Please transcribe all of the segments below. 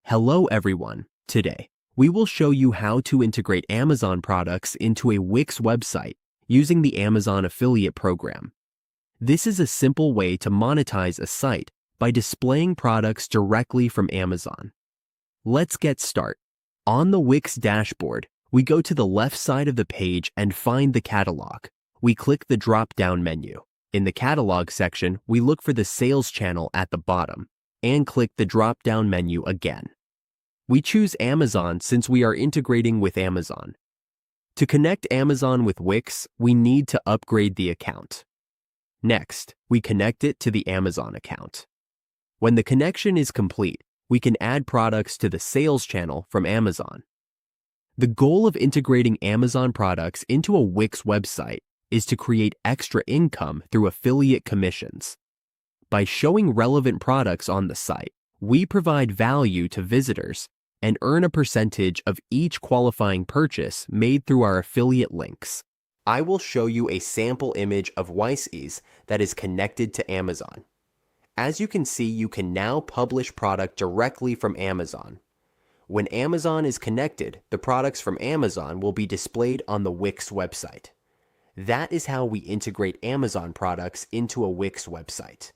Hello everyone. Today, we will show you how to integrate Amazon products into a Wix website using the Amazon Affiliate Program. This is a simple way to monetize a site by displaying products directly from Amazon. Let's get started. On the Wix dashboard, we go to the left side of the page and find the catalog. We click the drop-down menu. In the catalog section, we look for the sales channel at the bottom and click the drop-down menu again. We choose Amazon since we are integrating with Amazon. To connect Amazon with Wix, we need to upgrade the account. Next, we connect it to the Amazon account. When the connection is complete, we can add products to the sales channel from Amazon. The goal of integrating Amazon products into a Wix website is to create extra income through affiliate commissions. By showing relevant products on the site, we provide value to visitors and earn a percentage of each qualifying purchase made through our affiliate links. I will show you a sample image of Wix that is connected to Amazon. As you can see, you can now publish product directly from Amazon. When Amazon is connected, the products from Amazon will be displayed on the Wix website. That is how we integrate Amazon products into a Wix website.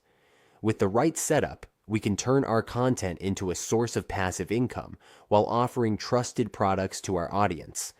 With the right setup, we can turn our content into a source of passive income while offering trusted products to our audience,